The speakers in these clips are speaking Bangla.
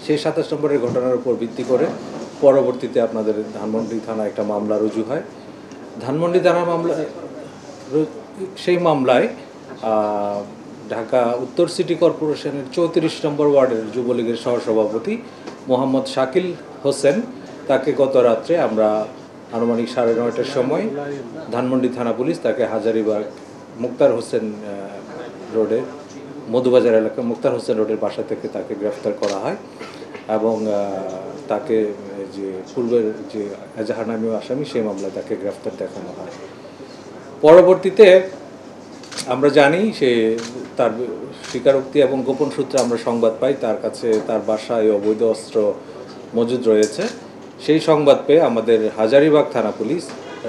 সেই 27 নম্বরের ঘটনার উপর ভিত্তি করে পরবর্তীতে আপনাদের ধানমন্ডি থানায় একটা মামলা রুজু হয়। ধানমন্ডি থানা মামলা সেই মামলায় ঢাকা উত্তর সিটি কর্পোরেশনের 34 নম্বর ওয়ার্ডের যুবলীগের সহসভাপতি মোহাম্মদ শাকিল হোসেন, তাকে গত রাত্রে আমরা আনুমানিক 9:30টার সময় ধানমন্ডি থানা পুলিশ তাকে হাজারীবাগ মুক্তার হোসেন রোডের মধুবাজার এলাকা মুক্তার হোসেন রোডের বাসা থেকে তাকে গ্রেফতার করা হয় এবং তাকে যে পূর্বের যে এজাহার নামীয় আসামি সেই মামলায় তাকে গ্রেফতার দেখানো হয়। পরবর্তীতে আমরা জানি সে তার স্বীকারোক্তি এবং গোপন সূত্রে আমরা সংবাদ পাই তার কাছে তার বাসায় অবৈধ অস্ত্র মজুদ রয়েছে। সেই সংবাদ পেয়ে আমাদের হাজারীবাগ থানা পুলিশ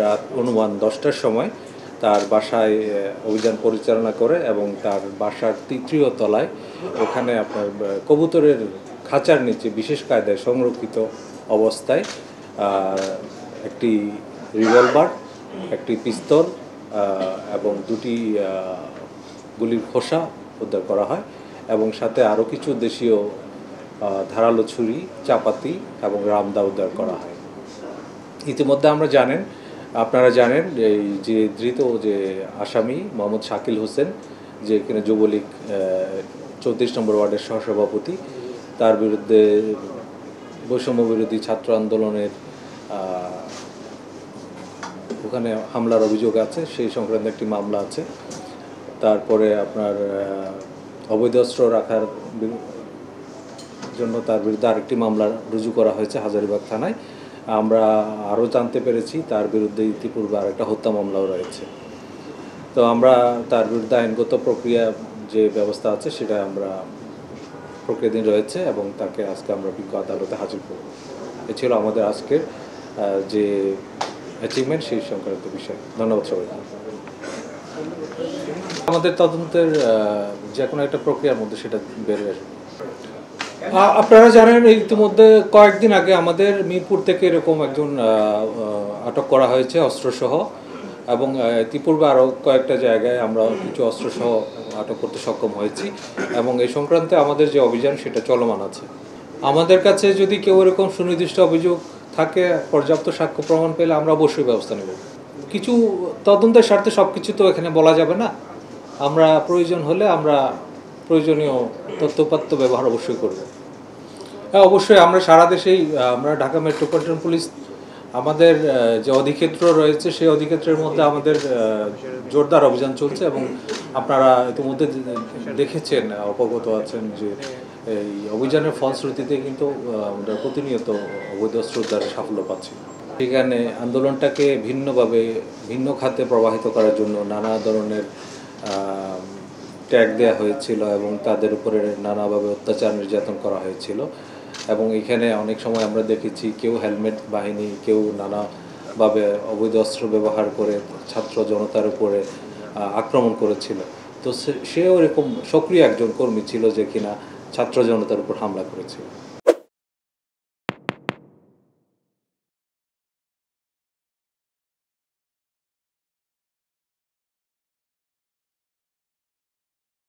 রাত অনুমান 10টার সময় তার বাসায় অভিযান পরিচালনা করে এবং তার বাসার 3য় তলায় ওখানে আপনার কবুতরের খাঁচার নিচে বিশেষ কায়দায় সংরক্ষিত অবস্থায় একটি রিভলভার, একটি পিস্তল এবং 2টি গুলির খোসা উদ্ধার করা হয় এবং সাথে আরও কিছু দেশীয় ধারালো ছুরি, চাপাতি এবং রামদা উদ্ধার করা হয়। ইতিমধ্যে আপনারা জানেন এই যে ধৃত যে আসামি মোহাম্মদ শাকিল হোসেন, যে কিনা যুবলীগ 34 নম্বর ওয়ার্ডের সহসভাপতি, তার বিরুদ্ধে বৈষম্য বিরোধী ছাত্র আন্দোলনের ওখানে হামলার অভিযোগ আছে, সেই সংক্রান্ত একটি মামলা আছে। তারপরে আপনার অবৈধ অস্ত্র রাখার জন্য তার বিরুদ্ধে আরেকটি মামলা রুজু করা হয়েছে হাজারীবাগ থানায়। আমরা আরও জানতে পেরেছি তার বিরুদ্ধে ইতিপূর্বে আরেকটা হত্যা মামলাও রয়েছে। তো আমরা তার বিরুদ্ধে আইনগত প্রক্রিয়া যে ব্যবস্থা আছে সেটা আমরা প্রক্রিয়াধীন রয়েছে এবং তাকে আজকে আমরা বিজ্ঞ আদালতে হাজির করব। এ ছিল আমাদের আজকের যে অ্যাচিভমেন্ট সেই সংক্রান্ত বিষয়। ধন্যবাদ সবাইকে। আমাদের তদন্তের যে কোনো একটা প্রক্রিয়ার মধ্যে সেটা বেরিয়ে আসবে। আপনারা জানেন ইতিমধ্যে কয়েকদিন আগে আমাদের মিরপুর থেকে এরকম একজন আটক করা হয়েছে অস্ত্রসহ এবং ইতিপূর্বে আরও কয়েকটা জায়গায় আমরা কিছু অস্ত্রসহ আটক করতে সক্ষম হয়েছি এবং এই সংক্রান্তে আমাদের যে অভিযান সেটা চলমান আছে। আমাদের কাছে যদি কেউ এরকম সুনির্দিষ্ট অভিযোগ থাকে, পর্যাপ্ত সাক্ষ্য প্রমাণ পেলে আমরা অবশ্যই ব্যবস্থা নেব। কিছু তদন্তের স্বার্থে সব কিছু তো এখানে বলা যাবে না। আমরা প্রয়োজন হলে আমরা প্রয়োজনীয় তথ্যপাত্র ব্যবহার অবশ্যই করব। হ্যাঁ, অবশ্যই আমরা সারা দেশেই আমরা ঢাকা মেট্রোপলিটন পুলিশ আমাদের যে অধিক্ষেত্র রয়েছে সেই অধিক্ষেত্রের মধ্যে আমাদের জোরদার অভিযান চলছে এবং আপনারা ইতিমধ্যে দেখেছেন, অবগত আছেন যে এই অভিযানের ফলশ্রুতিতে কিন্তু আমরা প্রতিনিয়ত অবৈধ অস্ত্র উদ্ধারে সাফল্য পাচ্ছি। সেখানে আন্দোলনটাকে ভিন্নভাবে ভিন্ন খাতে প্রবাহিত করার জন্য নানা ধরনের ট্যাগ দেওয়া হয়েছিল এবং তাদের উপরে নানাভাবে অত্যাচার নির্যাতন করা হয়েছিল এবং এখানে অনেক সময় আমরা দেখেছি কেউ হেলমেট বাহিনী, কেউ নানাভাবে অবৈধ অস্ত্র ব্যবহার করে ছাত্র জনতার উপরে আক্রমণ করেছিল। তো সেও এরকম সক্রিয় একজন কর্মী ছিল যে কিনা ছাত্র জনতার উপর হামলা করেছিল।